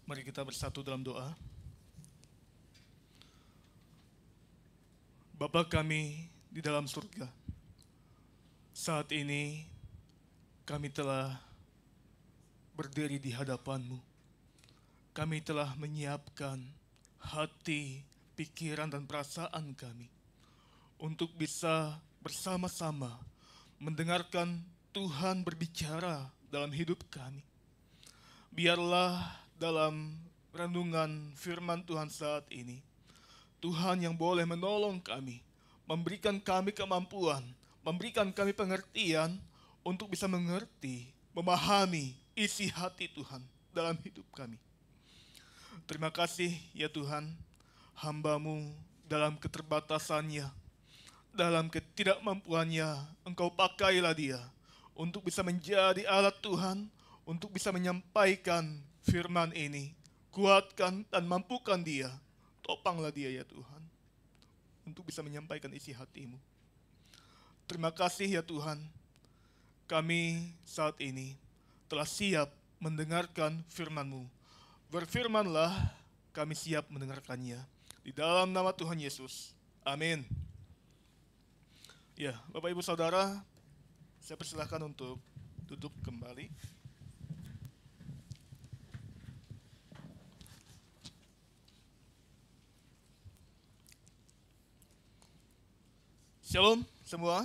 Mari kita bersatu dalam doa. Bapa kami di dalam surga, saat ini kami telah berdiri di hadapan-Mu. Kami telah menyiapkan hati, pikiran, dan perasaan kami untuk bisa bersama-sama mendengarkan Tuhan berbicara dalam hidup kami. Biarlah dalam renungan firman Tuhan saat ini, Tuhan yang boleh menolong kami, memberikan kami kemampuan, memberikan kami pengertian untuk bisa mengerti, memahami isi hati Tuhan dalam hidup kami. Terima kasih ya Tuhan, hamba-Mu dalam keterbatasannya, dalam ketidakmampuannya, Engkau pakailah dia untuk bisa menjadi alat Tuhan, untuk bisa menyampaikan firman ini. Kuatkan dan mampukan dia. Topanglah dia ya Tuhan, untuk bisa menyampaikan isi hati-Mu. Terima kasih ya Tuhan, kami saat ini telah siap mendengarkan firman-Mu. Berfirmanlah, kami siap mendengarkannya. Di dalam nama Tuhan Yesus. Amin. Ya, Bapak Ibu Saudara, saya persilahkan untuk duduk kembali. Shalom semua.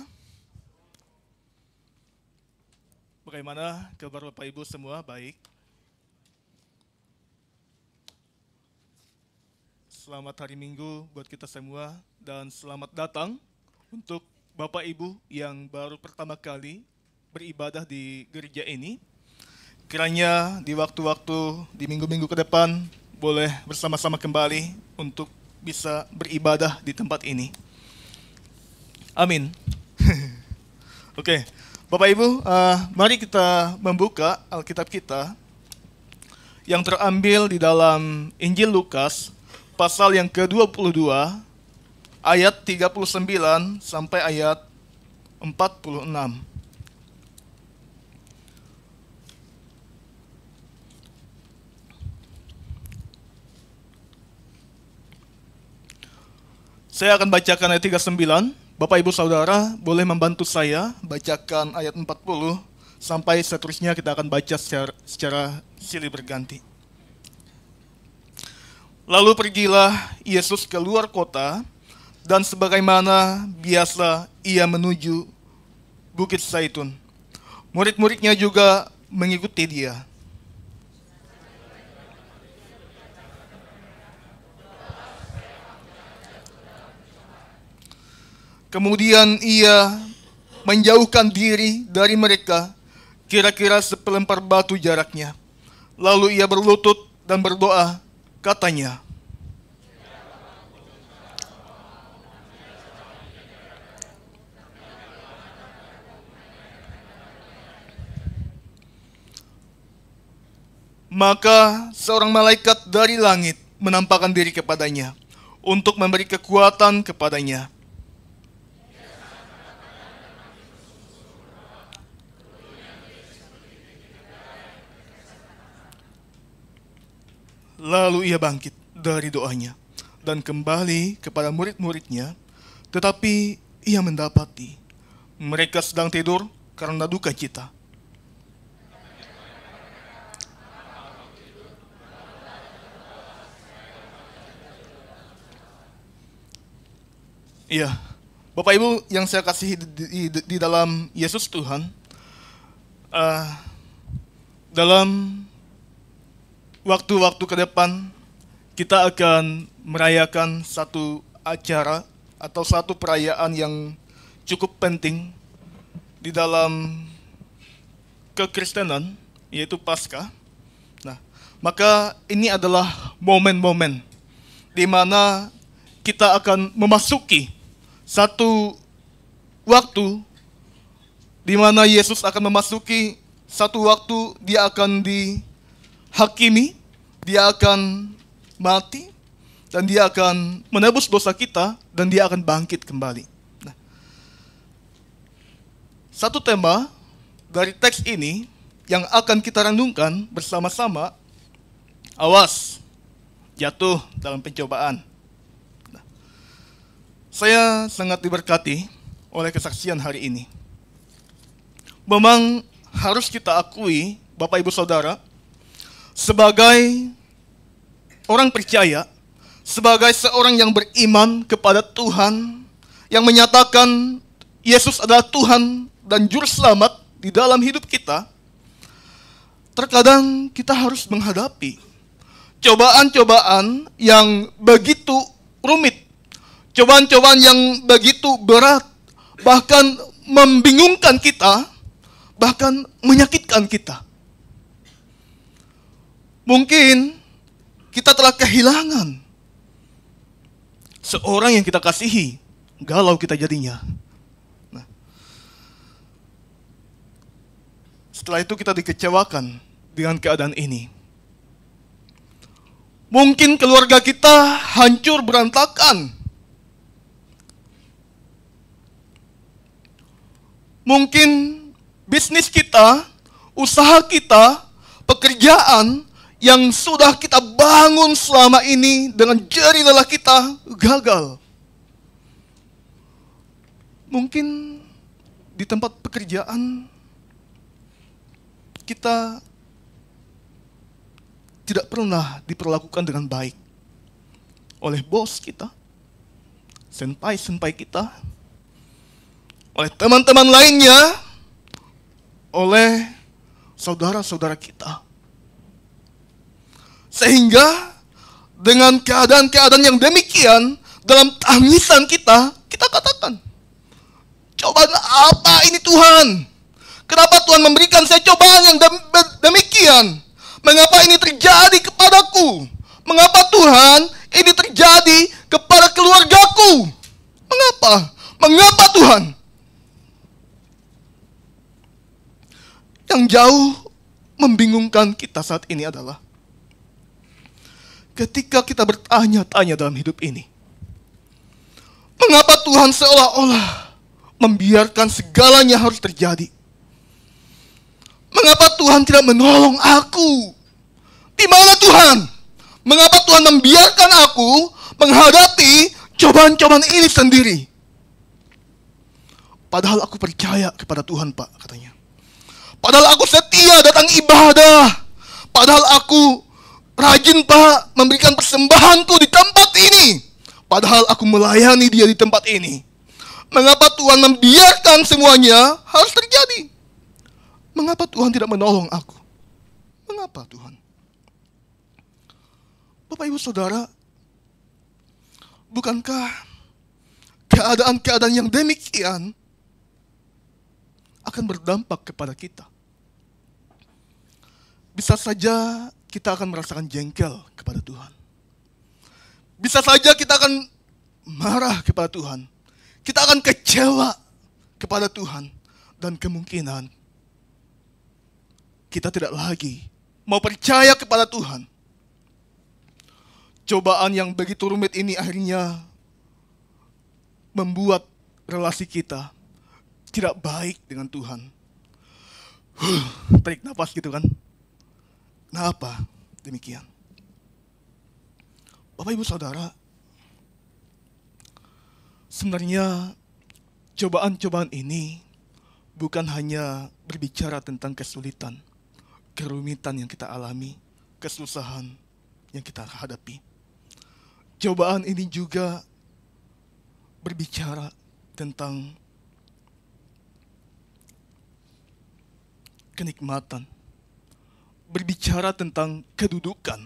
Bagaimana kabar Bapak Ibu semua? Baik. Selamat hari Minggu buat kita semua dan selamat datang untuk Bapak Ibu yang baru pertama kali beribadah di gereja ini. Kiranya di waktu-waktu di minggu-minggu ke depan boleh bersama-sama kembali untuk bisa beribadah di tempat ini. Amin. Oke, Bapak Ibu, mari kita membuka Alkitab kita yang terambil di dalam Injil Lukas, pasal yang ke-22, ayat 39 sampai ayat 46. Saya akan bacakan ayat 39. Bapak Ibu Saudara boleh membantu saya bacakan ayat 40 sampai seterusnya, kita akan baca secara silih berganti. Lalu pergilah Yesus keluar kota, dan sebagaimana biasa ia menuju Bukit Zaitun. Murid-muridnya juga mengikuti dia. Kemudian ia menjauhkan diri dari mereka, kira-kira sepelempar batu jaraknya. Lalu ia berlutut dan berdoa, katanya, maka seorang malaikat dari langit menampakkan diri kepadanya untuk memberi kekuatan kepadanya. Lalu ia bangkit dari doanya dan kembali kepada murid-muridnya, tetapi ia mendapati mereka sedang tidur karena duka cita. Iya, Bapak Ibu yang saya kasihi di dalam Yesus Tuhan, dalam waktu-waktu ke depan kita akan merayakan satu acara atau satu perayaan yang cukup penting di dalam kekristenan, yaitu Paskah. Nah, maka ini adalah momen-momen di mana kita akan memasuki satu waktu di mana Yesus akan memasuki satu waktu dia akan dihakimi, dia akan mati, dan dia akan menebus dosa kita, dan dia akan bangkit kembali. Nah, satu tema dari teks ini yang akan kita renungkan bersama-sama Awas, jatuh dalam pencobaan. Saya sangat diberkati oleh kesaksian hari ini. Memang harus kita akui, Bapak Ibu Saudara, sebagai orang percaya, sebagai seorang yang beriman kepada Tuhan, yang menyatakan Yesus adalah Tuhan dan Juru Selamat di dalam hidup kita, terkadang kita harus menghadapi cobaan-cobaan yang begitu rumit, cobaan-cobaan yang begitu berat, bahkan membingungkan kita, bahkan menyakitkan kita. Mungkin kita telah kehilangan seorang yang kita kasihi, galau kita jadinya. Nah, setelah itu kita dikecewakan dengan keadaan ini. Mungkin keluarga kita hancur berantakan. Mungkin bisnis kita, usaha kita, pekerjaan yang sudah kita bangun selama ini dengan jerih lelah kita gagal. Mungkin di tempat pekerjaan kita tidak pernah diperlakukan dengan baik oleh bos kita, senpai-senpai kita, oleh teman-teman lainnya, oleh saudara-saudara kita. Sehingga dengan keadaan-keadaan yang demikian, dalam tangisan kita katakan, cobaan apa ini Tuhan? Kenapa Tuhan memberikan saya cobaan yang demikian? Mengapa ini terjadi kepadaku? Mengapa Tuhan ini terjadi kepada keluargaku? Mengapa? Mengapa Tuhan? Yang jauh membingungkan kita saat ini adalah ketika kita bertanya-tanya dalam hidup ini, mengapa Tuhan seolah-olah membiarkan segalanya harus terjadi? Mengapa Tuhan tidak menolong aku? Di mana Tuhan? Mengapa Tuhan membiarkan aku menghadapi cobaan-cobaan ini sendiri? Padahal aku percaya kepada Tuhan, Pak, katanya. Padahal aku setia datang ibadah. Padahal aku rajin, Pak, memberikan persembahanku di tempat ini. Padahal aku melayani dia di tempat ini. Mengapa Tuhan membiarkan semuanya harus terjadi? Mengapa Tuhan tidak menolong aku? Mengapa Tuhan? Bapak Ibu Saudara, bukankah keadaan-keadaan yang demikian akan berdampak kepada kita? Bisa saja kita akan merasakan jengkel kepada Tuhan. Bisa saja kita akan marah kepada Tuhan. Kita akan kecewa kepada Tuhan. Dan kemungkinan kita tidak lagi mau percaya kepada Tuhan. Cobaan yang begitu rumit ini akhirnya membuat relasi kita tidak baik dengan Tuhan. Tarik nafas gitu kan. Kenapa demikian? Bapak Ibu Saudara, sebenarnya cobaan-cobaan ini bukan hanya berbicara tentang kesulitan, kerumitan yang kita alami, kesusahan yang kita hadapi. Cobaan ini juga berbicara tentang kenikmatan, berbicara tentang kedudukan,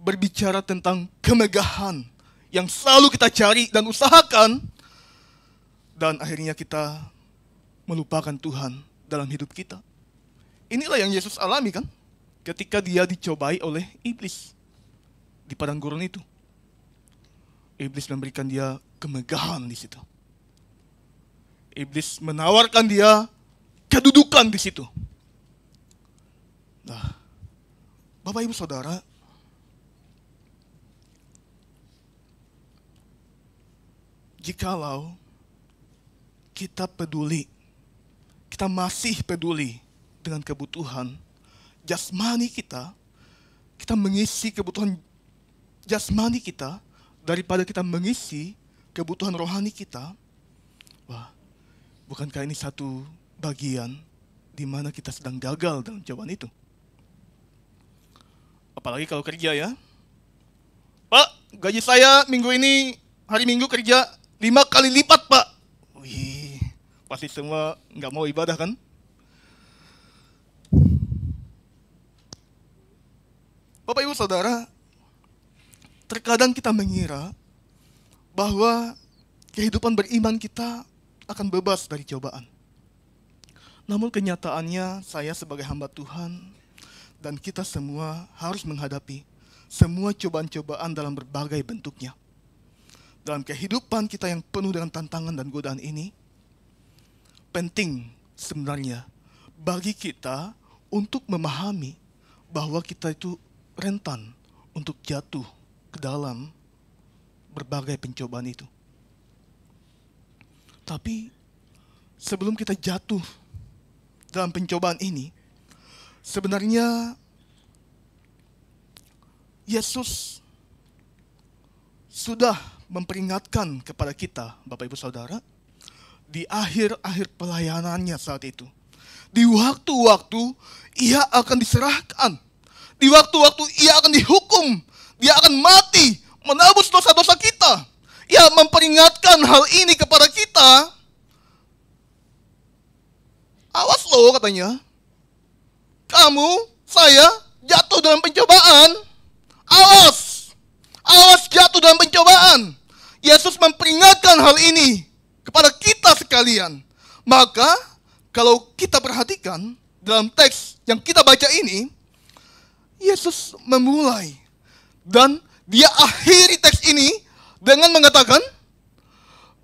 berbicara tentang kemegahan yang selalu kita cari dan usahakan, dan akhirnya kita melupakan Tuhan dalam hidup kita. Inilah yang Yesus alami kan, ketika dia dicobai oleh iblis di padang gurun itu. Iblis memberikan dia kemegahan di situ. Iblis menawarkan dia kedudukan di situ. Nah, Bapak Ibu Saudara, jikalau kita peduli, kita masih peduli dengan kebutuhan jasmani kita, kita mengisi kebutuhan jasmani kita daripada kita mengisi kebutuhan rohani kita, wah, bukankah ini satu bagian di mana kita sedang gagal dalam jawaban itu? Apalagi kalau kerja ya. Pak, gaji saya minggu ini, hari Minggu kerja 5 kali lipat, Pak. Wih, pasti semua nggak mau ibadah kan? Bapak Ibu Saudara, terkadang kita mengira bahwa kehidupan beriman kita akan bebas dari cobaan. Namun kenyataannya saya sebagai hamba Tuhan dan kita semua harus menghadapi semua cobaan-cobaan dalam berbagai bentuknya. Dalam kehidupan kita yang penuh dengan tantangan dan godaan ini, penting sebenarnya bagi kita untuk memahami bahwa kita itu rentan untuk jatuh ke dalam berbagai pencobaan itu. Tapi sebelum kita jatuh dalam pencobaan ini, sebenarnya Yesus sudah memperingatkan kepada kita, Bapak Ibu Saudara, di akhir-akhir pelayanannya saat itu. Di waktu-waktu ia akan diserahkan. Di waktu-waktu ia akan dihukum. Dia akan mati, menebus dosa-dosa kita. Ia memperingatkan hal ini kepada kita. Awas loh katanya. Kamu, saya jatuh dalam pencobaan. Awas. Awas jatuh dalam pencobaan. Yesus memperingatkan hal ini kepada kita sekalian. Maka kalau kita perhatikan dalam teks yang kita baca ini, Yesus memulai dan dia akhiri teks ini dengan mengatakan,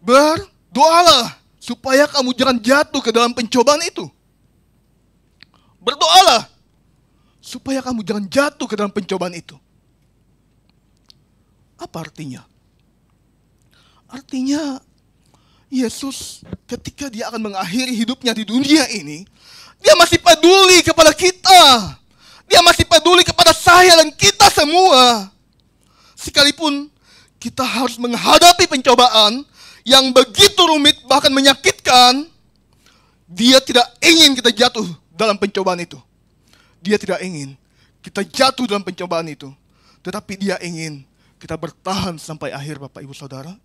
berdoalah supaya kamu jangan jatuh ke dalam pencobaan itu. Berdoalah supaya kamu jangan jatuh ke dalam pencobaan itu. Apa artinya? Artinya Yesus ketika dia akan mengakhiri hidupnya di dunia ini, dia masih peduli kepada kita. Dia masih peduli kepada saya dan kita semua. Sekalipun kita harus menghadapi pencobaan yang begitu rumit bahkan menyakitkan, dia tidak ingin kita jatuh dalam pencobaan itu. Dia tidak ingin kita jatuh dalam pencobaan itu. Tetapi dia ingin kita bertahan sampai akhir, Bapak Ibu Saudara.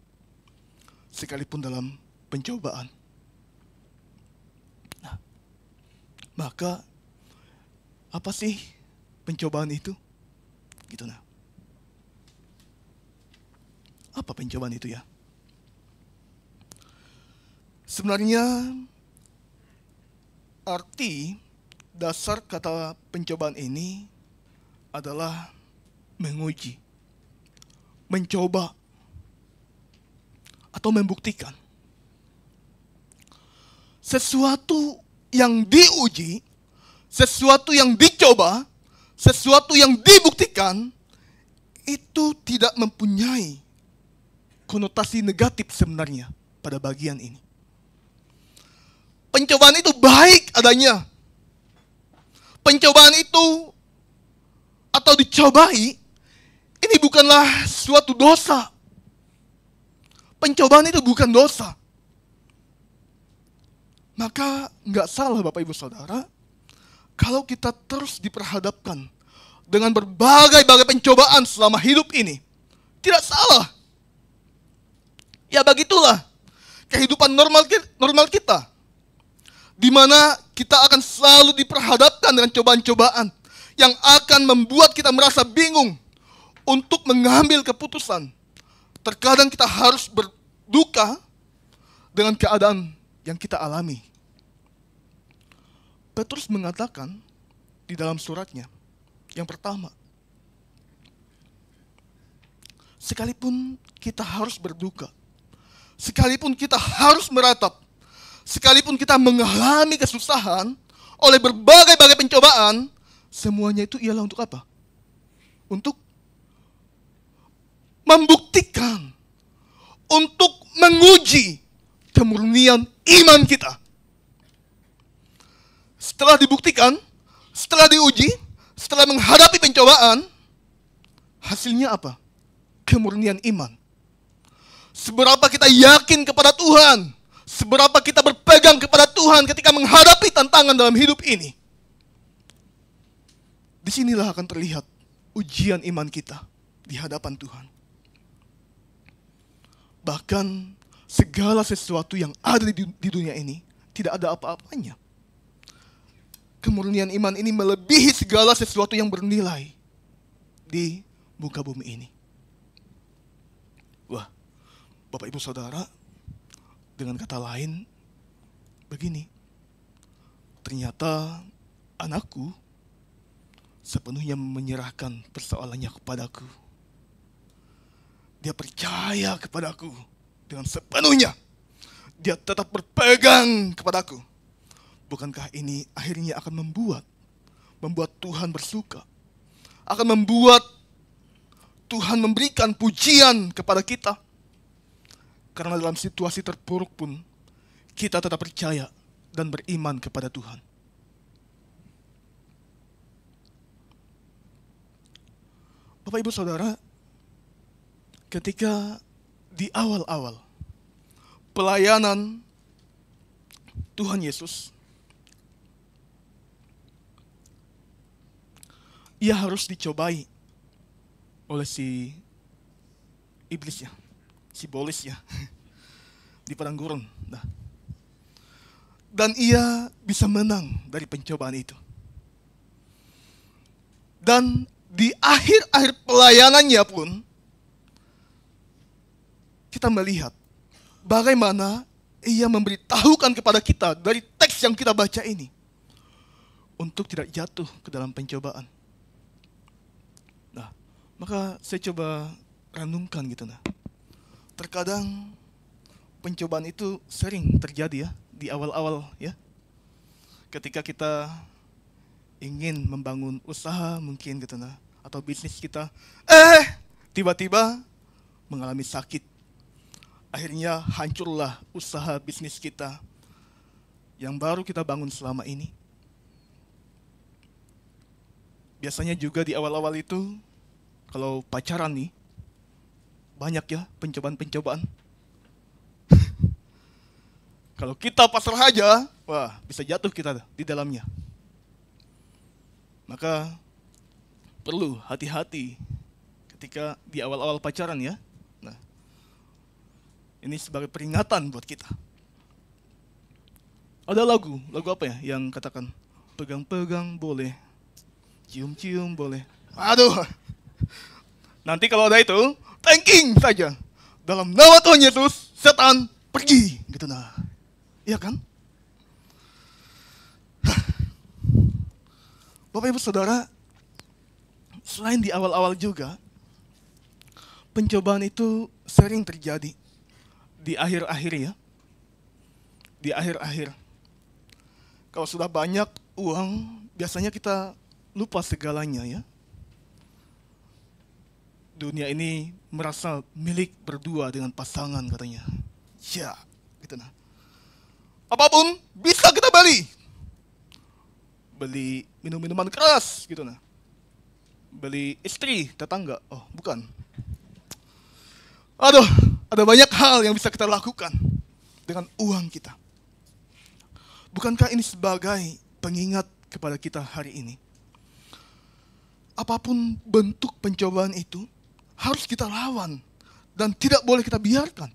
Sekalipun dalam pencobaan. Nah, maka apa sih pencobaan itu? Gitu nah. Apa pencobaan itu ya? Sebenarnya arti dasar kata pencobaan ini adalah menguji, mencoba, atau membuktikan. Sesuatu yang diuji, sesuatu yang dicoba, sesuatu yang dibuktikan, itu tidak mempunyai konotasi negatif sebenarnya pada bagian ini. Pencobaan itu baik adanya. Pencobaan itu atau dicobai, ini bukanlah suatu dosa. Pencobaan itu bukan dosa. Maka nggak salah Bapak Ibu Saudara, kalau kita terus diperhadapkan dengan berbagai-bagai pencobaan selama hidup ini. Tidak salah. Ya begitulah kehidupan normal kita. Di mana kita akan selalu diperhadapkan dengan cobaan-cobaan yang akan membuat kita merasa bingung untuk mengambil keputusan. Terkadang kita harus berduka dengan keadaan yang kita alami. Petrus mengatakan di dalam suratnya yang pertama, sekalipun kita harus berduka, sekalipun kita harus meratap, sekalipun kita mengalami kesusahan oleh berbagai-bagai pencobaan, semuanya itu ialah untuk apa? Untuk membuktikan, untuk menguji kemurnian iman kita. Setelah dibuktikan, setelah diuji, setelah menghadapi pencobaan, Hasilnya apa? Kemurnian iman. Seberapa kita yakin kepada Tuhan, seberapa kita berpegang kepada Tuhan ketika menghadapi tantangan dalam hidup ini. Disinilah akan terlihat ujian iman kita di hadapan Tuhan. Bahkan segala sesuatu yang ada di dunia ini tidak ada apa-apanya. Kemurnian iman ini melebihi segala sesuatu yang bernilai di muka bumi ini. Wah, Bapak Ibu Saudara, dengan kata lain, begini. Ternyata anakku sepenuhnya menyerahkan persoalannya kepadaku. Dia percaya kepadaku dengan sepenuhnya. Dia tetap berpegang kepadaku. Bukankah ini akhirnya akan membuat Tuhan bersuka? Akan membuat Tuhan memberikan pujian kepada kita. Karena dalam situasi terpuruk pun, kita tetap percaya dan beriman kepada Tuhan. Bapak Ibu Saudara, ketika di awal-awal pelayanan Tuhan Yesus, ia harus dicobai oleh si iblis ya, si bolis ya, di padang gurun. Nah. Dan ia bisa menang dari pencobaan itu. Dan di akhir-akhir pelayanannya pun, kita melihat bagaimana ia memberitahukan kepada kita dari teks yang kita baca ini, untuk tidak jatuh ke dalam pencobaan. Nah, maka saya coba renungkan gitu. Nah, terkadang pencobaan itu sering terjadi ya, di awal-awal ya. Ketika kita ingin membangun usaha mungkin gitu nah, atau bisnis kita, tiba-tiba mengalami sakit. Akhirnya hancurlah usaha bisnis kita yang baru kita bangun selama ini. Biasanya juga di awal-awal itu, kalau pacaran nih, banyak ya pencobaan-pencobaan. Kalau kita pasrah aja, wah bisa jatuh kita di dalamnya. Maka perlu hati-hati ketika di awal-awal pacaran ya. Nah, ini sebagai peringatan buat kita. Ada lagu apa ya yang katakan pegang-pegang boleh, cium-cium boleh. Aduh, nanti kalau ada itu, thanking saja. Dalam nama Tuhan Yesus, setan pergi, gitu nah. Iya kan? Bapak Ibu Saudara, selain di awal-awal juga, pencobaan itu sering terjadi di akhir-akhir ya. Di akhir-akhir. Kalau sudah banyak uang, biasanya kita lupa segalanya ya. Dunia ini merasa milik berdua dengan pasangan katanya. Ya, gitu nah. Apapun bisa kita beli. Beli minum-minuman keras gitu nah. Beli istri tetangga. Oh, bukan. Aduh, ada banyak hal yang bisa kita lakukan dengan uang kita. Bukankah ini sebagai pengingat kepada kita hari ini? Apapun bentuk pencobaan itu harus kita lawan dan tidak boleh kita biarkan.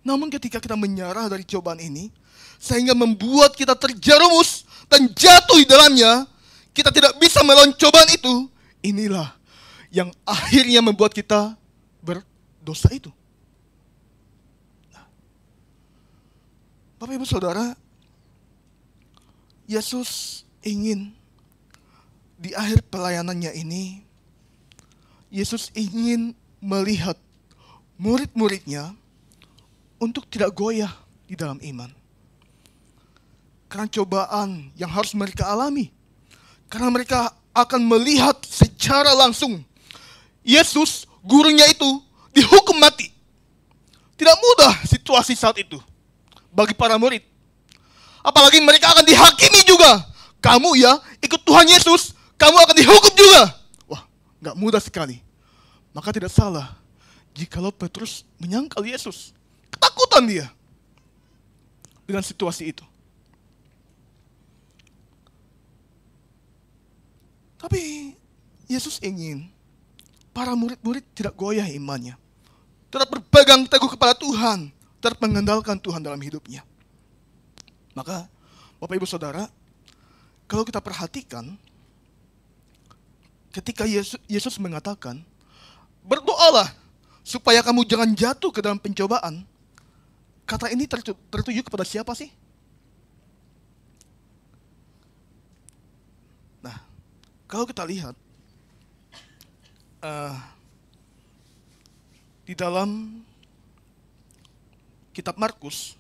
Namun ketika kita menyerah dari cobaan ini, sehingga membuat kita terjerumus dan jatuh di dalamnya, kita tidak bisa melawan cobaan itu, inilah yang akhirnya membuat kita berdosa itu. Nah, Bapak Ibu Saudara, Yesus ingin di akhir pelayanannya ini, Yesus ingin melihat murid-muridnya untuk tidak goyah di dalam iman. Karena cobaan yang harus mereka alami. Karena mereka akan melihat secara langsung Yesus, gurunya itu, dihukum mati. Tidak mudah situasi saat itu bagi para murid. Apalagi mereka akan dihakimi juga. Kamu ya ikut Tuhan Yesus, kamu akan dihukum juga. Wah, gak mudah sekali. Maka tidak salah jikalau Petrus menyangkal Yesus. Ketakutan dia dengan situasi itu. Tapi Yesus ingin para murid-murid tidak goyah imannya, tetap berpegang teguh kepada Tuhan, tetap mengandalkan Tuhan dalam hidupnya. Maka Bapak Ibu Saudara, kalau kita perhatikan, ketika Yesus mengatakan, berdoalah supaya kamu jangan jatuh ke dalam pencobaan. Kata ini tertuju kepada siapa sih? Nah, kalau kita lihat di dalam kitab Markus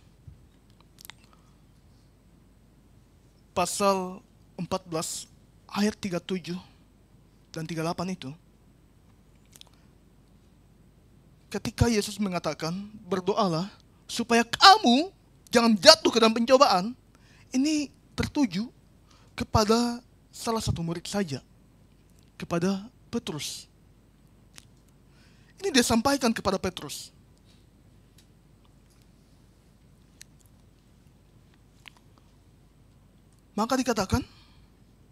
pasal 14 ayat 37 dan 38 itu, ketika Yesus mengatakan berdoalah supaya kamu jangan jatuh ke dalam pencobaan, ini tertuju kepada salah satu murid saja, kepada Petrus. Ini dia sampaikan kepada Petrus. Maka dikatakan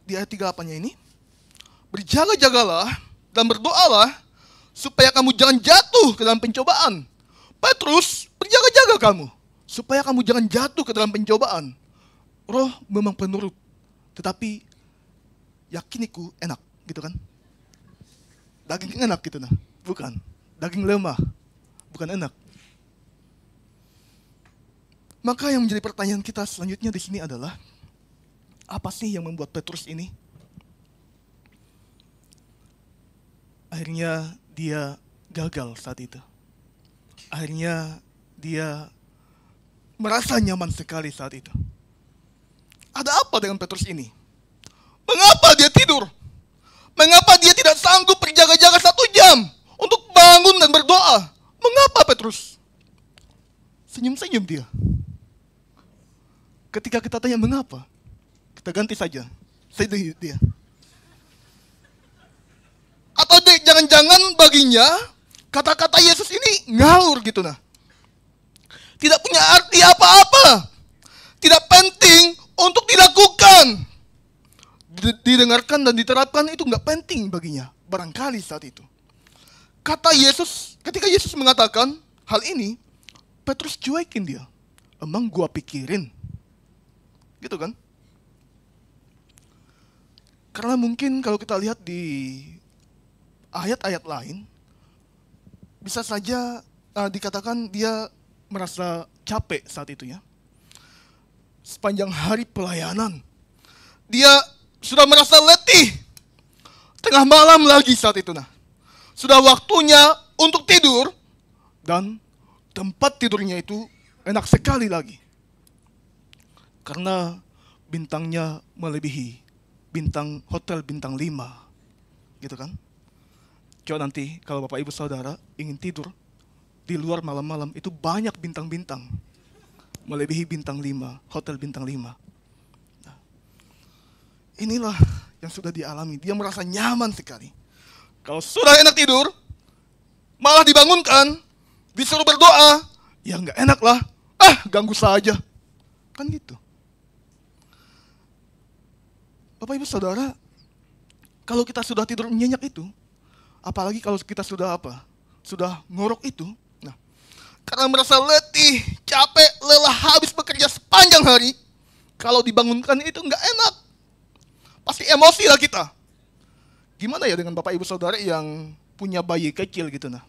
di ayat 38-nya ini, berjaga-jagalah dan berdoalah supaya kamu jangan jatuh ke dalam pencobaan. Petrus, berjaga-jaga kamu supaya kamu jangan jatuh ke dalam pencobaan. Roh memang penurut, tetapi yakiniku enak, gitu kan? Daging enak gitu nah, bukan. Daging lemah, bukan enak. Maka yang menjadi pertanyaan kita selanjutnya di sini adalah, apa sih yang membuat Petrus ini akhirnya dia gagal saat itu? Akhirnya dia merasa nyaman sekali saat itu. Ada apa dengan Petrus ini? Mengapa dia tidur? Mengapa dia tidak sanggup berjaga-jaga 1 jam untuk bangun dan berdoa? Mengapa Petrus? Senyum-senyum dia. Ketika kita tanya mengapa, kita ganti saja. Sedih dia. Atau jangan-jangan baginya kata-kata Yesus ini ngawur gitu nah. Tidak punya arti apa-apa. Tidak penting untuk dilakukan. Didengarkan dan diterapkan itu nggak penting baginya. Barangkali saat itu. Kata Yesus, ketika Yesus mengatakan hal ini, Petrus cuekin dia. Emang gua pikirin. Gitu kan? Karena mungkin kalau kita lihat di ayat-ayat lain, bisa saja dikatakan dia merasa capek saat itu ya. Sepanjang hari pelayanan, dia sudah merasa letih. Tengah malam lagi saat itu nah. Sudah waktunya untuk tidur, dan tempat tidurnya itu enak sekali lagi. Karena bintangnya melebihi bintang hotel bintang 5. Gitu kan? Coba nanti kalau Bapak Ibu Saudara ingin tidur di luar malam-malam, itu banyak bintang-bintang. Melebihi bintang 5, hotel bintang 5. Nah, inilah yang sudah dialami. Dia merasa nyaman sekali. Kalau sudah enak tidur, malah dibangunkan, disuruh berdoa, ya nggak enak lah. Ganggu saja. Kan gitu. Bapak Ibu Saudara, kalau kita sudah tidur nyenyak itu, apalagi kalau kita sudah apa? Sudah ngorok itu. Nah, karena merasa letih, capek, lelah, habis bekerja sepanjang hari, kalau dibangunkan itu nggak enak. Pasti emosi lah kita. Gimana ya dengan Bapak Ibu Saudara yang punya bayi kecil gitu nah,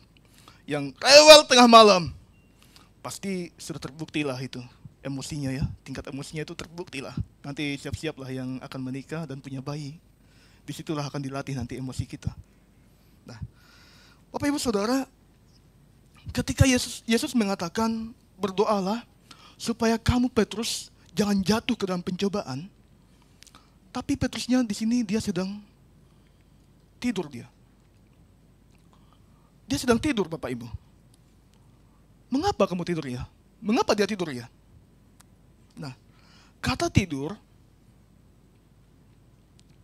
yang rewel tengah malam? Pasti sudah terbukti lah itu emosinya ya, tingkat emosinya itu terbukti lah. Nanti siap-siap lah yang akan menikah dan punya bayi. Disitulah akan dilatih nanti emosi kita. Nah, Bapak Ibu Saudara, ketika Yesus mengatakan berdoalah supaya kamu Petrus jangan jatuh ke dalam pencobaan, tapi Petrusnya di sini dia sedang tidur dia. Dia sedang tidur Bapak Ibu. Mengapa kamu tidur ya? Mengapa dia tidur ya? Nah, kata tidur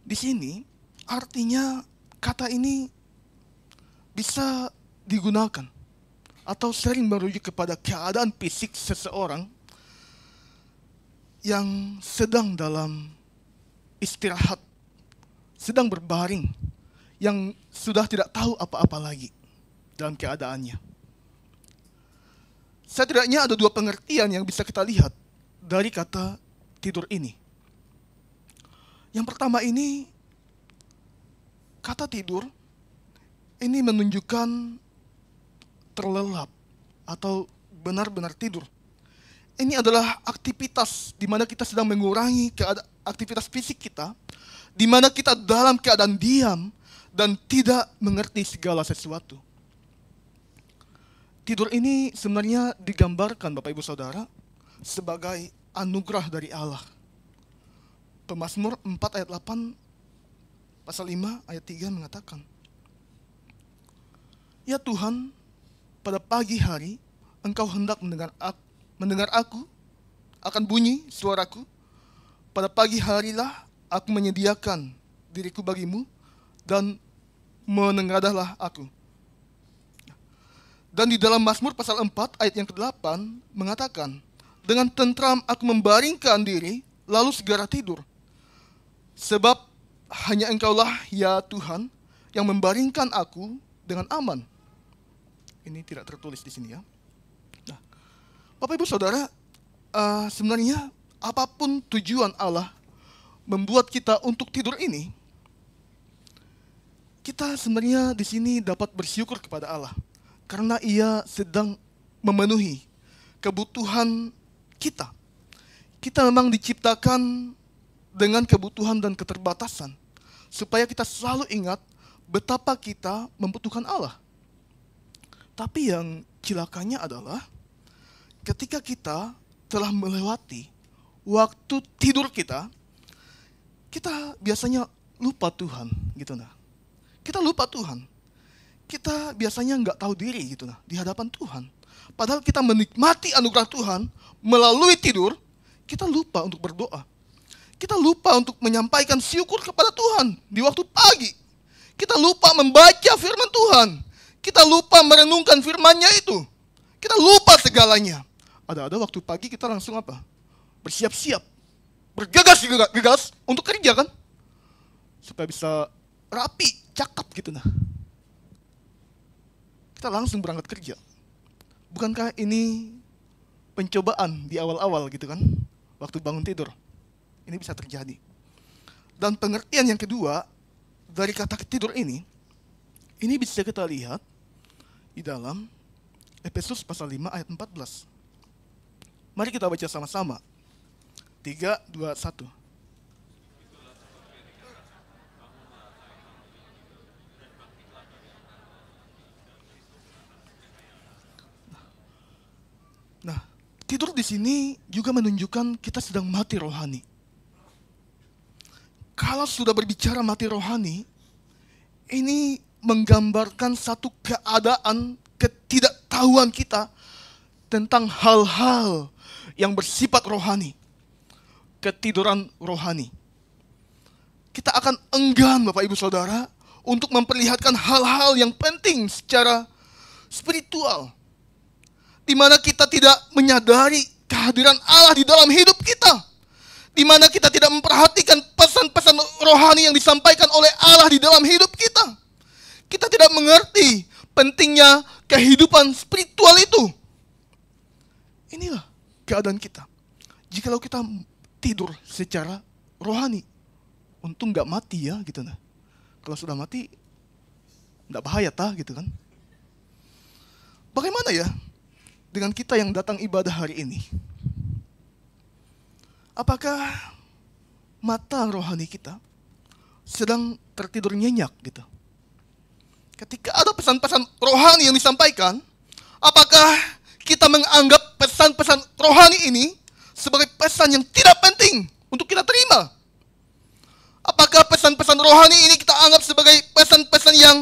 di sini artinya kata ini bisa digunakan atau sering merujuk kepada keadaan fisik seseorang yang sedang dalam istirahat, sedang berbaring, yang sudah tidak tahu apa-apa lagi dalam keadaannya. Setidaknya ada dua pengertian yang bisa kita lihat dari kata tidur ini. Yang pertama ini, kata tidur ini menunjukkan terlelap atau benar-benar tidur. Ini adalah aktivitas di mana kita sedang mengurangi aktivitas fisik kita, di mana kita dalam keadaan diam dan tidak mengerti segala sesuatu. Tidur ini sebenarnya digambarkan Bapak Ibu Saudara sebagai anugerah dari Allah. Pemazmur 4 ayat 8 pasal 5 ayat 3 mengatakan, "Ya Tuhan, pada pagi hari Engkau hendak mendengar aku akan bunyi suaraku. Pada pagi harilah aku menyediakan diriku bagimu dan menengadahlah aku." Dan di dalam Mazmur pasal 4 ayat yang ke-8 mengatakan, "Dengan tentram aku membaringkan diri, lalu segera tidur. Sebab hanya Engkaulah ya Tuhan yang membaringkan aku dengan aman." Ini tidak tertulis di sini ya. Nah, Bapak Ibu Saudara, sebenarnya apapun tujuan Allah membuat kita untuk tidur ini, kita sebenarnya di sini dapat bersyukur kepada Allah karena Ia sedang memenuhi kebutuhan kita. Kita memang diciptakan dengan kebutuhan dan keterbatasan, supaya kita selalu ingat betapa kita membutuhkan Allah. Tapi yang celakanya adalah ketika kita telah melewati waktu tidur kita, kita biasanya lupa Tuhan, gitu nah. Kita lupa Tuhan. Kita biasanya nggak tahu diri gitu nah di hadapan Tuhan. Padahal kita menikmati anugerah Tuhan melalui tidur, kita lupa untuk berdoa. Kita lupa untuk menyampaikan syukur kepada Tuhan di waktu pagi. Kita lupa membaca firman Tuhan. Kita lupa merenungkan firman-Nya itu. Kita lupa segalanya. Ada waktu pagi kita langsung apa? Bersiap-siap. Bergegas untuk kerja kan? Supaya bisa rapi, cakep gitu nah. Kita langsung berangkat kerja. Bukankah ini pencobaan di awal-awal gitu kan? Waktu bangun tidur. Ini bisa terjadi. Dan pengertian yang kedua dari kata tidur ini bisa kita lihat di dalam Efesus pasal 5 ayat 14. Mari kita baca sama-sama. 3, 2, 1. Nah, tidur di sini juga menunjukkan kita sedang mati rohani. Kalau sudah berbicara mati rohani, ini menggambarkan satu keadaan ketidaktahuan kita tentang hal-hal yang bersifat rohani. Ketiduran rohani. Kita akan enggan Bapak Ibu Saudara untuk memperlihatkan hal-hal yang penting secara spiritual, di mana kita tidak menyadari kehadiran Allah di dalam hidup kita, di mana kita tidak memperhatikan pesan-pesan rohani yang disampaikan oleh Allah di dalam hidup kita. Kita tidak mengerti pentingnya kehidupan spiritual itu. Inilah keadaan kita. Jikalau kita tidur secara rohani, untung nggak mati ya gitu nah. Kalau sudah mati, nggak bahaya gitu kan? Bagaimana ya dengan kita yang datang ibadah hari ini? Apakah mata rohani kita sedang tertidur nyenyak gitu? Ketika ada pesan-pesan rohani yang disampaikan, apakah kita menganggap pesan-pesan rohani ini sebagai pesan yang tidak penting untuk kita terima? Apakah pesan-pesan rohani ini kita anggap sebagai pesan-pesan yang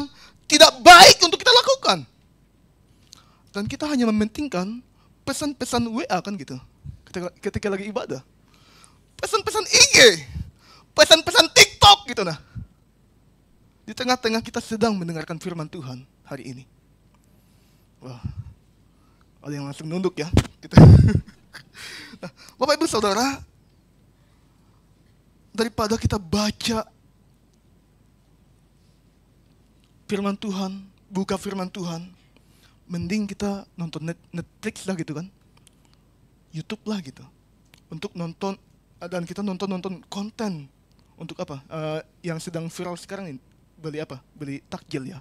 tidak baik untuk kita lakukan? Dan kita hanya mementingkan pesan-pesan WA kan gitu, ketika lagi ibadah. Pesan-pesan IG, pesan-pesan TikTok gitu nah. Di tengah-tengah kita sedang mendengarkan firman Tuhan, hari ini. Wah, ada yang langsung nunduk ya. Gitu. Nah, Bapak Ibu Saudara, daripada kita baca firman Tuhan, buka firman Tuhan, mending kita nonton Netflix lah gitu kan, YouTube lah gitu, untuk nonton, dan kita nonton konten untuk apa? Yang sedang viral sekarang ini, beli apa? Beli takjil ya.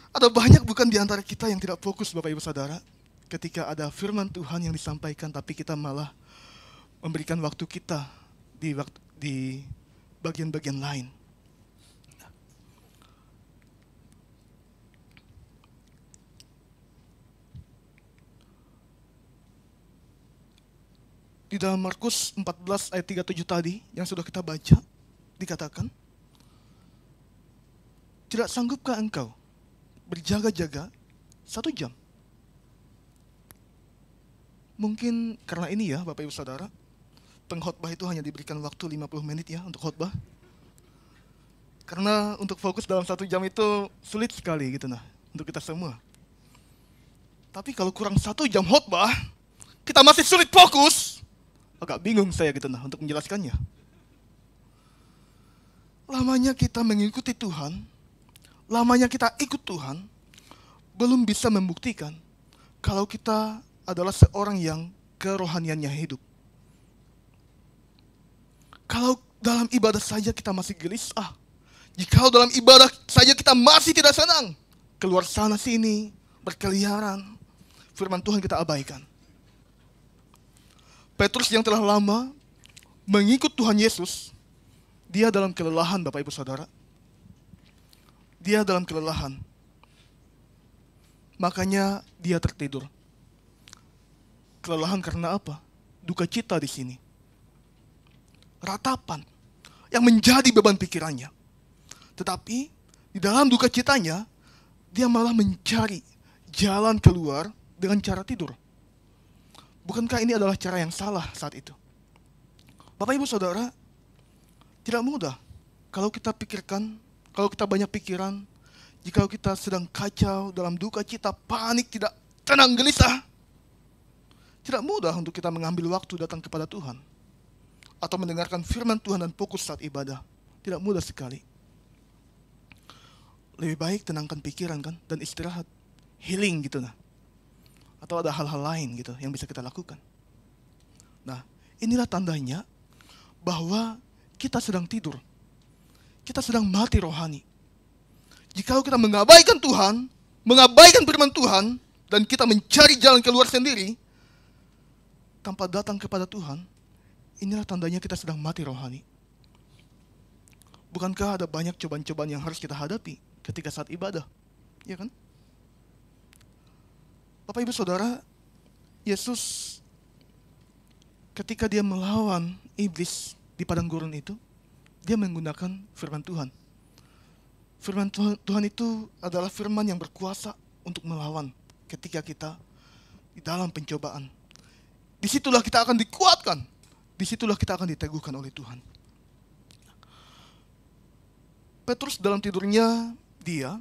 Ada banyak bukan di antara kita yang tidak fokus, Bapak Ibu Saudara, ketika ada firman Tuhan yang disampaikan, tapi kita malah memberikan waktu kita di bagian-bagian lain. Di dalam Markus 14 ayat 37 tadi yang sudah kita baca, dikatakan, tidak sanggupkah engkau berjaga-jaga 1 jam? Mungkin karena ini ya Bapak Ibu Saudara, pengkhotbah itu hanya diberikan waktu 50 menit ya untuk khotbah. Karena untuk fokus dalam 1 jam itu sulit sekali gitu nah, untuk kita semua. Tapi kalau kurang 1 jam khotbah, kita masih sulit fokus. Agak bingung saya gitu nah untuk menjelaskannya. Lamanya kita mengikuti Tuhan, lamanya kita ikut Tuhan, belum bisa membuktikan kalau kita adalah seorang yang kerohaniannya hidup. Kalau dalam ibadah saja kita masih gelisah, jika dalam ibadah saja kita masih tidak senang, keluar sana sini, berkeliaran, firman Tuhan kita abaikan. Petrus yang telah lama mengikut Tuhan Yesus, dia dalam kelelahan Bapak Ibu Saudara. Dia dalam kelelahan. Makanya dia tertidur. Kelelahan karena apa? Duka cita di sini. Ratapan yang menjadi beban pikirannya. Tetapi di dalam duka citanya, dia malah mencari jalan keluar dengan cara tidur. Bukankah ini adalah cara yang salah saat itu? Bapak Ibu Saudara, tidak mudah kalau kita pikirkan, kalau kita banyak pikiran, jika kita sedang kacau, dalam duka cita, panik, tidak tenang, gelisah. Tidak mudah untuk kita mengambil waktu datang kepada Tuhan atau mendengarkan firman Tuhan dan fokus saat ibadah. Tidak mudah sekali. Lebih baik tenangkan pikiran kan dan istirahat, healing gitu nah. Atau ada hal-hal lain gitu yang bisa kita lakukan. Nah, inilah tandanya bahwa kita sedang tidur. Kita sedang mati rohani. Jika kita mengabaikan Tuhan, mengabaikan firman Tuhan, dan kita mencari jalan keluar sendiri, tanpa datang kepada Tuhan, inilah tandanya kita sedang mati rohani. Bukankah ada banyak cobaan-cobaan yang harus kita hadapi ketika saat ibadah? Ya kan? Bapak Ibu Saudara, Yesus ketika dia melawan iblis di padang gurun itu, dia menggunakan firman Tuhan. Firman Tuhan itu adalah firman yang berkuasa untuk melawan ketika kita di dalam pencobaan. Disitulah kita akan dikuatkan. Disitulah kita akan diteguhkan oleh Tuhan. Petrus dalam tidurnya dia,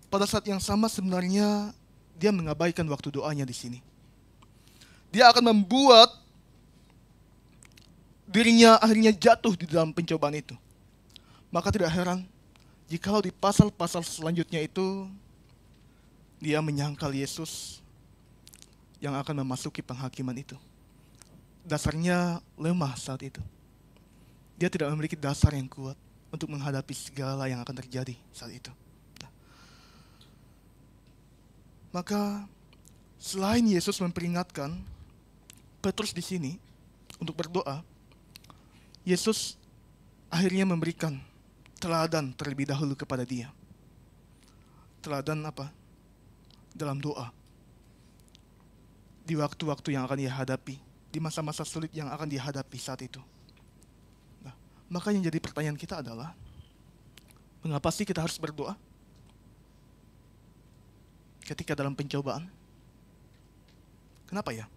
pada saat yang sama sebenarnya dia mengabaikan waktu doanya di sini. Dia akan membuat dirinya akhirnya jatuh di dalam pencobaan itu. Maka tidak heran jikalau di pasal-pasal selanjutnya itu dia menyangkal Yesus yang akan memasuki penghakiman itu. Dasarnya lemah saat itu. Dia tidak memiliki dasar yang kuat untuk menghadapi segala yang akan terjadi saat itu. Maka selain Yesus memperingatkan Petrus di sini untuk berdoa, Yesus akhirnya memberikan teladan terlebih dahulu kepada dia. Teladan apa? Dalam doa. Di waktu-waktu yang akan dia hadapi, di masa-masa sulit yang akan dihadapi saat itu. Nah, maka yang jadi pertanyaan kita adalah, mengapa sih kita harus berdoa ketika dalam pencobaan? Kenapa ya?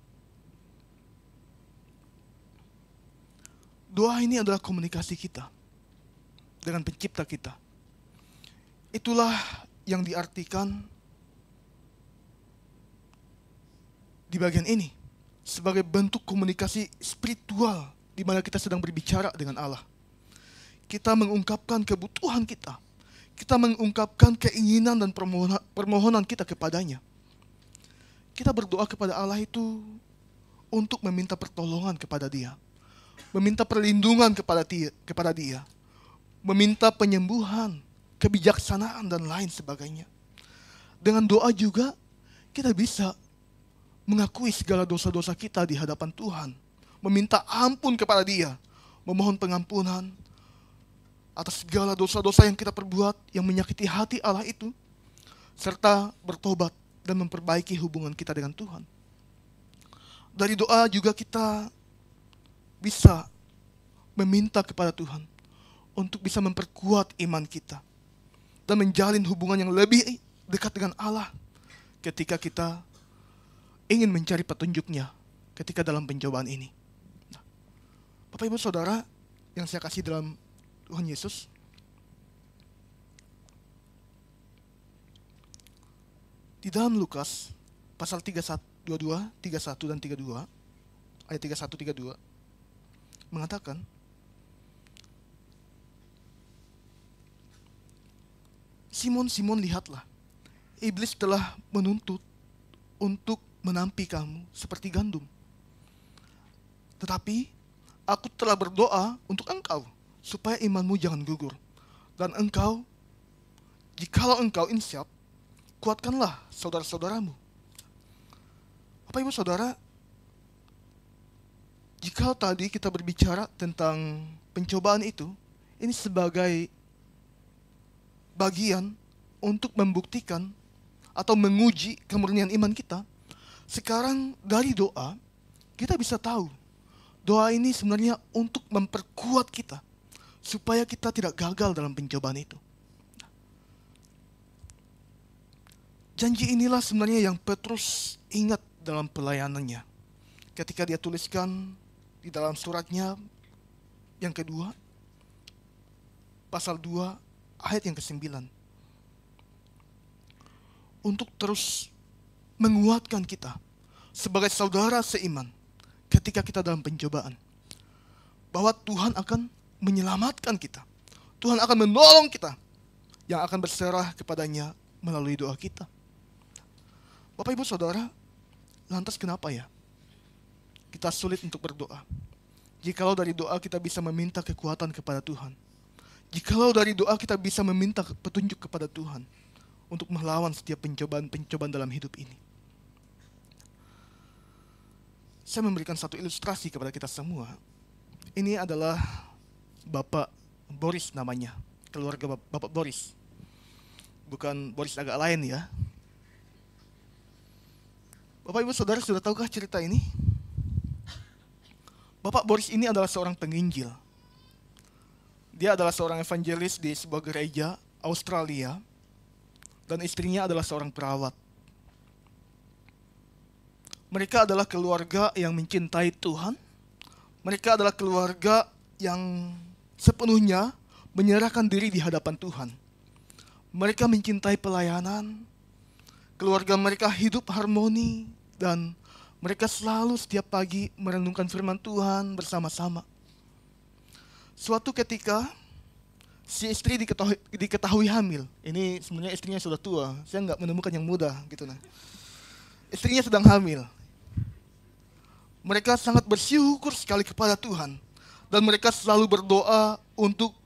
Doa ini adalah komunikasi kita dengan pencipta kita. Itulah yang diartikan di bagian ini sebagai bentuk komunikasi spiritual di mana kita sedang berbicara dengan Allah. Kita mengungkapkan kebutuhan kita. Kita mengungkapkan keinginan dan permohonan kita kepadanya. Kita berdoa kepada Allah itu untuk meminta pertolongan kepada Dia, meminta perlindungan kepada Dia, meminta penyembuhan, kebijaksanaan, dan lain sebagainya. Dengan doa juga kita bisa mengakui segala dosa-dosa kita di hadapan Tuhan, meminta ampun kepada Dia, memohon pengampunan atas segala dosa-dosa yang kita perbuat yang menyakiti hati Allah itu, serta bertobat dan memperbaiki hubungan kita dengan Tuhan. Dari doa juga kita bisa meminta kepada Tuhan untuk bisa memperkuat iman kita dan menjalin hubungan yang lebih dekat dengan Allah ketika kita ingin mencari petunjuknya ketika dalam pencobaan ini. Nah, Bapak Ibu Saudara yang saya kasih dalam Tuhan Yesus, di dalam Lukas pasal 22, 31 dan 32, ayat 31-32 mengatakan, Simon, Simon, lihatlah, iblis telah menuntut untuk menampi kamu seperti gandum. Tetapi aku telah berdoa untuk engkau, supaya imanmu jangan gugur. Dan engkau, jikalau engkau insyaf, kuatkanlah saudara-saudaramu. Bapak Ibu Saudara, jika tadi kita berbicara tentang pencobaan itu, ini sebagai bagian untuk membuktikan atau menguji kemurnian iman kita. Sekarang dari doa, kita bisa tahu doa ini sebenarnya untuk memperkuat kita supaya kita tidak gagal dalam pencobaan itu. Janji inilah sebenarnya yang Petrus ingat dalam pelayanannya ketika dia tuliskan di dalam suratnya yang kedua, pasal 2, ayat yang ke-9. Untuk terus menguatkan kita sebagai saudara seiman ketika kita dalam pencobaan. Bahwa Tuhan akan menyelamatkan kita. Tuhan akan menolong kita yang akan berserah kepadanya melalui doa kita. Bapak Ibu Saudara, lantas kenapa ya kita sulit untuk berdoa? Jikalau dari doa kita bisa meminta kekuatan kepada Tuhan. Jikalau dari doa kita bisa meminta petunjuk kepada Tuhan untuk melawan setiap pencobaan-pencobaan dalam hidup ini. Saya memberikan satu ilustrasi kepada kita semua. Ini adalah Bapak Boris namanya, keluarga Bapak Boris. Bukan Boris agak lain ya. Bapak Ibu Saudara sudah tahukah cerita ini? Bapak Boris ini adalah seorang penginjil. Dia adalah seorang evangelis di sebuah gereja Australia, dan istrinya adalah seorang perawat. Mereka adalah keluarga yang mencintai Tuhan. Mereka adalah keluarga yang sepenuhnya menyerahkan diri di hadapan Tuhan. Mereka mencintai pelayanan. Keluarga mereka hidup harmoni dan mereka selalu setiap pagi merenungkan firman Tuhan bersama-sama. Suatu ketika si istri diketahui hamil. Ini sebenarnya istrinya sudah tua. Saya nggak menemukan yang muda gitu nah. Istrinya sedang hamil. Mereka sangat bersyukur sekali kepada Tuhan dan mereka selalu berdoa untuk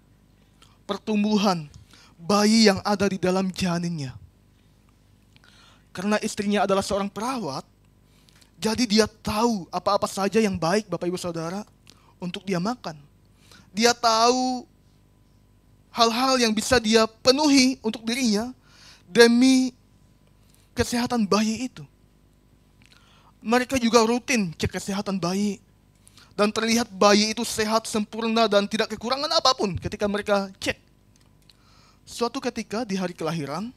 pertumbuhan bayi yang ada di dalam janinnya. Karena istrinya adalah seorang perawat, jadi dia tahu apa-apa saja yang baik Bapak Ibu Saudara untuk dia makan. Dia tahu hal-hal yang bisa dia penuhi untuk dirinya demi kesehatan bayi itu. Mereka juga rutin cek kesehatan bayi. Dan terlihat bayi itu sehat, sempurna, dan tidak kekurangan apapun ketika mereka cek. Suatu ketika di hari kelahiran,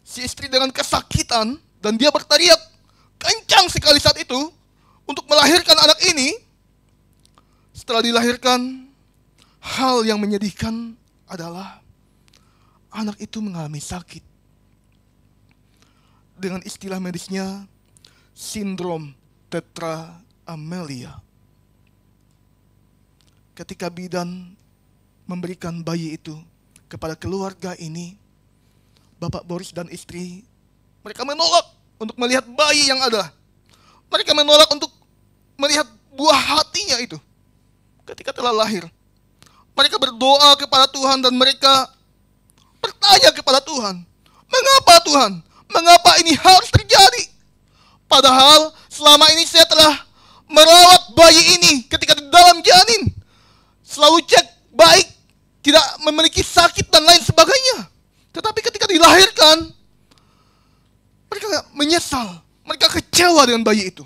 si istri dengan kesakitan dan dia berteriak kencang sekali saat itu untuk melahirkan anak ini. Setelah dilahirkan, hal yang menyedihkan adalah anak itu mengalami sakit dengan istilah medisnya sindrom tetra amelia. Ketika bidan memberikan bayi itu kepada keluarga ini, Bapak Boris dan istri, mereka menolak untuk melihat bayi yang ada. Mereka menolak untuk melihat buah hatinya itu ketika telah lahir. Mereka berdoa kepada Tuhan dan mereka bertanya kepada Tuhan, mengapa Tuhan? Mengapa ini harus terjadi? Padahal selama ini saya telah merawat bayi ini ketika di dalam janin. Selalu cek baik, tidak memiliki sakit dan lain sebagainya. Tetapi ketika dilahirkan, mereka menyesal, mereka kecewa dengan bayi itu.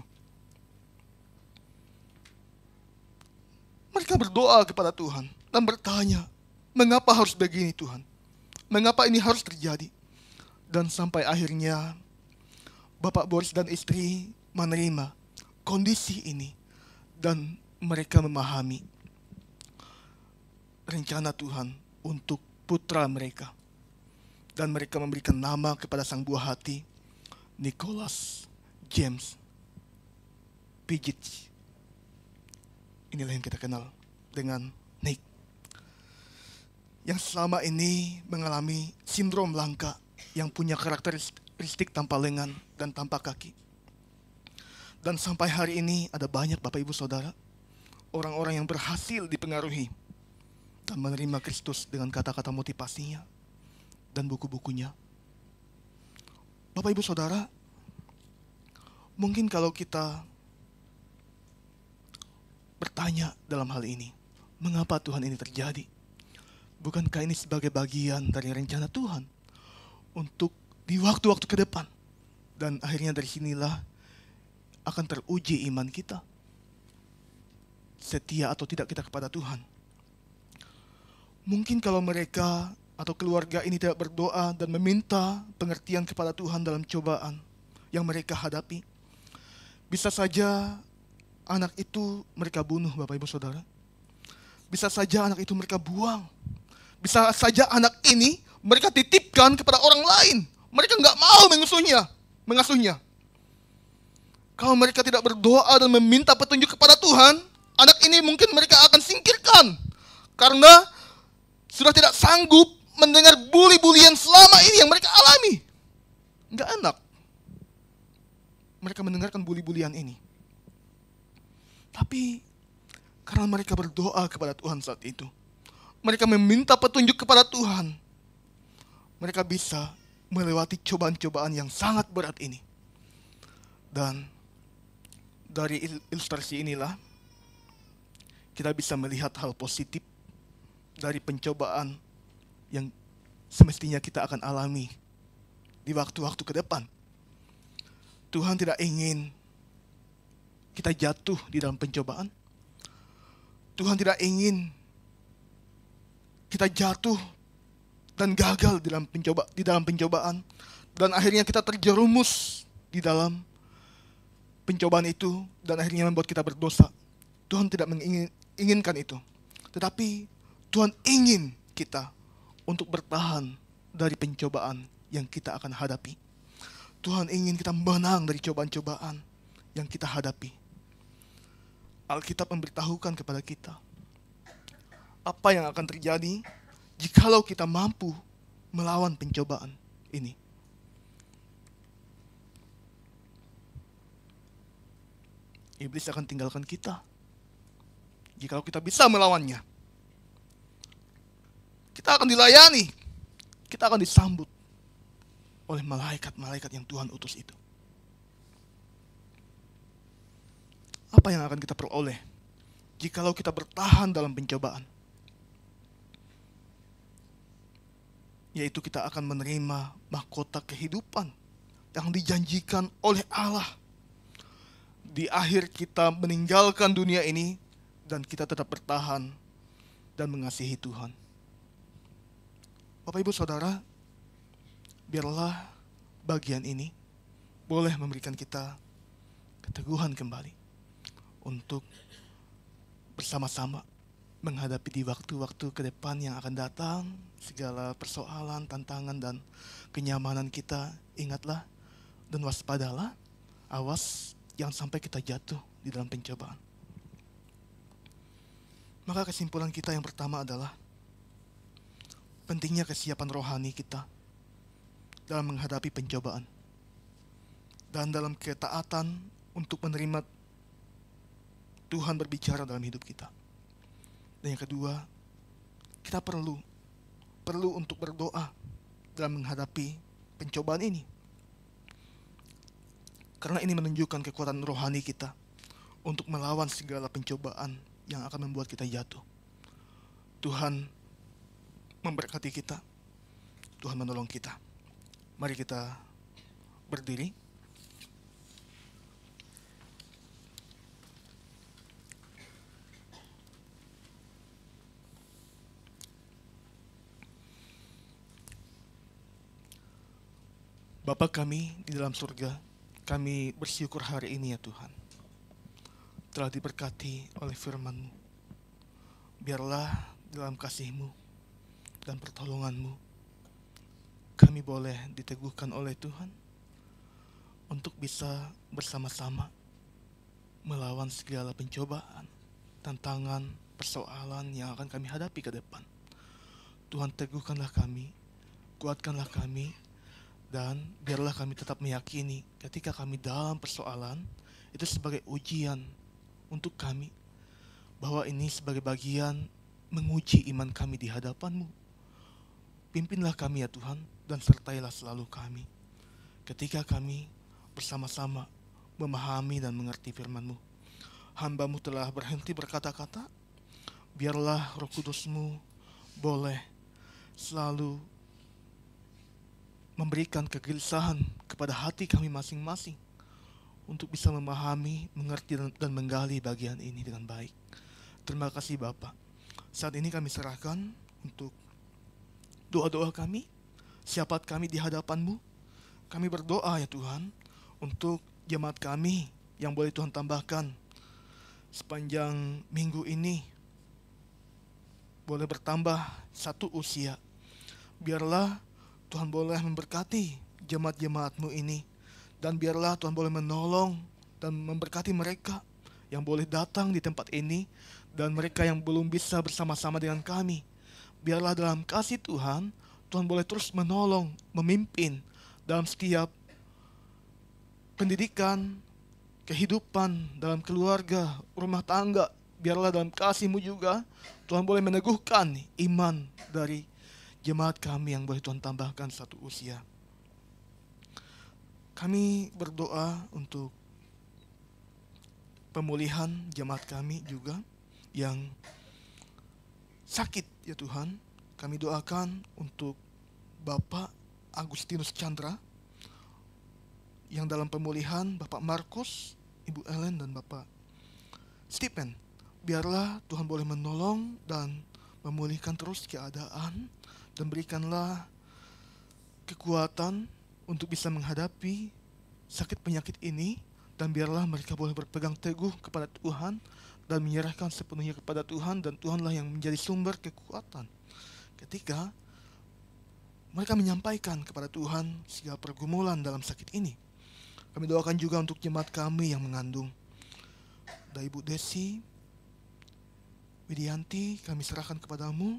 Mereka berdoa kepada Tuhan dan bertanya, mengapa harus begini Tuhan? Mengapa ini harus terjadi? Dan sampai akhirnya Bapak Boris dan istri menerima kondisi ini dan mereka memahami rencana Tuhan untuk putra mereka. Dan mereka memberikan nama kepada sang buah hati, Nicholas James Pigit. Inilah yang kita kenal dengan Nick, yang selama ini mengalami sindrom langka, yang punya karakteristik tanpa lengan dan tanpa kaki. Dan sampai hari ini ada banyak Bapak Ibu Saudara, orang-orang yang berhasil dipengaruhi dan menerima Kristus dengan kata-kata motivasinya dan buku-bukunya. Bapak Ibu Saudara, mungkin kalau kita bertanya dalam hal ini, mengapa Tuhan ini terjadi? Bukankah ini sebagai bagian dari rencana Tuhan untuk di waktu-waktu ke depan? Dan akhirnya dari sinilah akan teruji iman kita, setia atau tidak kita kepada Tuhan. Mungkin kalau mereka atau keluarga ini tidak berdoa dan meminta pengertian kepada Tuhan dalam cobaan yang mereka hadapi, bisa saja anak itu mereka bunuh, Bapak Ibu Saudara. Bisa saja anak itu mereka buang. Bisa saja anak ini mereka titipkan kepada orang lain. Mereka nggak mau mengasuhnya. Kalau mereka tidak berdoa dan meminta petunjuk kepada Tuhan, anak ini mungkin mereka akan singkirkan. Karena sudah tidak sanggup mendengar bully-bulian selama ini yang mereka alami. Nggak enak mereka mendengarkan bully-bulian ini. Tapi karena mereka berdoa kepada Tuhan saat itu, mereka meminta petunjuk kepada Tuhan, mereka bisa melewati cobaan-cobaan yang sangat berat ini. Dan dari ilustrasi inilah kita bisa melihat hal positif dari pencobaan yang semestinya kita akan alami di waktu-waktu ke depan. Tuhan tidak ingin kita jatuh di dalam pencobaan. Tuhan tidak ingin kita jatuh dan gagal di dalam pencobaan, dan akhirnya kita terjerumus di dalam pencobaan itu dan akhirnya membuat kita berdosa. Tuhan tidak menginginkan itu. Tetapi Tuhan ingin kita untuk bertahan dari pencobaan yang kita akan hadapi. Tuhan ingin kita menang dari cobaan-cobaan yang kita hadapi. Alkitab memberitahukan kepada kita apa yang akan terjadi jikalau kita mampu melawan pencobaan ini. Iblis akan tinggalkan kita jikalau kita bisa melawannya. Kita akan dilayani, kita akan disambut oleh malaikat-malaikat yang Tuhan utus itu. Apa yang akan kita peroleh jikalau kita bertahan dalam pencobaan? Yaitu kita akan menerima mahkota kehidupan yang dijanjikan oleh Allah di akhir kita meninggalkan dunia ini, dan kita tetap bertahan dan mengasihi Tuhan. Bapak Ibu Saudara, biarlah bagian ini boleh memberikan kita keteguhan kembali untuk bersama-sama menghadapi di waktu-waktu ke depan yang akan datang segala persoalan, tantangan, dan kenyamanan kita. Ingatlah, dan waspadalah, awas jangan sampai kita jatuh di dalam pencobaan. Maka kesimpulan kita yang pertama adalah pentingnya kesiapan rohani kita dalam menghadapi pencobaan dan dalam ketaatan untuk menerima Tuhan berbicara dalam hidup kita. Dan yang kedua, kita perlu untuk berdoa dalam menghadapi pencobaan ini. Karena ini menunjukkan kekuatan rohani kita untuk melawan segala pencobaan yang akan membuat kita jatuh. Tuhan memberkati kita. Tuhan menolong kita. Mari kita berdiri. Bapa kami di dalam surga, kami bersyukur hari ini ya Tuhan, telah diberkati oleh firman-Mu. Biarlah dalam kasih-Mu dan pertolongan-Mu, kami boleh diteguhkan oleh Tuhan untuk bisa bersama-sama melawan segala pencobaan, tantangan, persoalan yang akan kami hadapi ke depan. Tuhan, teguhkanlah kami, kuatkanlah kami, dan biarlah kami tetap meyakini ketika kami dalam persoalan itu sebagai ujian untuk kami, bahwa ini sebagai bagian menguji iman kami di hadapan-Mu. Pimpinlah kami ya Tuhan, dan sertailah selalu kami ketika kami bersama-sama memahami dan mengerti firman-Mu. Hamba-Mu telah berhenti berkata-kata, biarlah Roh Kudus-Mu boleh selalu memberikan kegelisahan kepada hati kami masing-masing untuk bisa memahami, mengerti, dan menggali bagian ini dengan baik. Terima kasih Bapa. Saat ini kami serahkan untuk doa-doa kami, syafaat kami di hadapan-Mu. Kami berdoa ya Tuhan untuk jemaat kami yang boleh Tuhan tambahkan sepanjang minggu ini, boleh bertambah satu usia. Biarlah Tuhan boleh memberkati jemaat-jemaat-Mu ini, dan biarlah Tuhan boleh menolong dan memberkati mereka yang boleh datang di tempat ini, dan mereka yang belum bisa bersama-sama dengan kami. Biarlah dalam kasih Tuhan, Tuhan boleh terus menolong, memimpin dalam setiap pendidikan, kehidupan, dalam keluarga, rumah tangga. Biarlah dalam kasih-Mu juga, Tuhan boleh meneguhkan iman dari jemaat kami yang boleh Tuhan tambahkan satu usia. Kami berdoa untuk pemulihan jemaat kami juga yang sakit ya Tuhan. Kami doakan untuk Bapak Agustinus Chandra yang dalam pemulihan, Bapak Markus, Ibu Ellen, dan Bapak Stephen. Biarlah Tuhan boleh menolong dan memulihkan terus keadaan, dan berikanlah kekuatan untuk bisa menghadapi sakit penyakit ini, dan biarlah mereka boleh berpegang teguh kepada Tuhan dan menyerahkan sepenuhnya kepada Tuhan, dan Tuhanlah yang menjadi sumber kekuatan ketika mereka menyampaikan kepada Tuhan segala pergumulan dalam sakit ini. Kami doakan juga untuk jemaat kami yang mengandung. Dari Ibu Desi Widianti, kami serahkan kepadamu.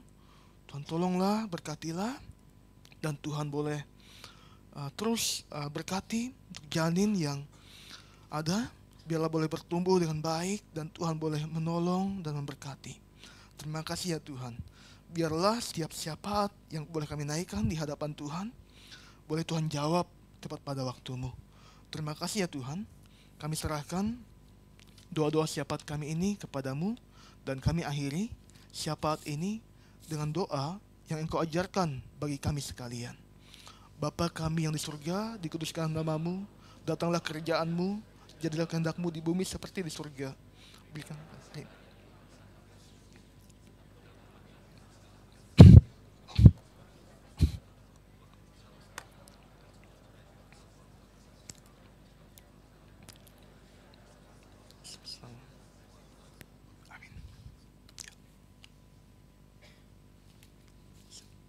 Tuhan tolonglah, berkatilah, dan Tuhan boleh terus berkati untuk janin yang ada. Biarlah boleh bertumbuh dengan baik, dan Tuhan boleh menolong dan memberkati. Terima kasih ya Tuhan. Biarlah setiap syafaat yang boleh kami naikkan di hadapan Tuhan, boleh Tuhan jawab tepat pada waktu-Mu. Terima kasih ya Tuhan. Kami serahkan doa-doa syafaat kami ini kepadamu, dan kami akhiri syafaat ini dengan doa yang Engkau ajarkan bagi kami sekalian. Bapa kami yang di surga, dikuduskan nama-Mu, datanglah kerajaan-Mu, jadilah kehendak-Mu di bumi seperti di surga. Berikan kasih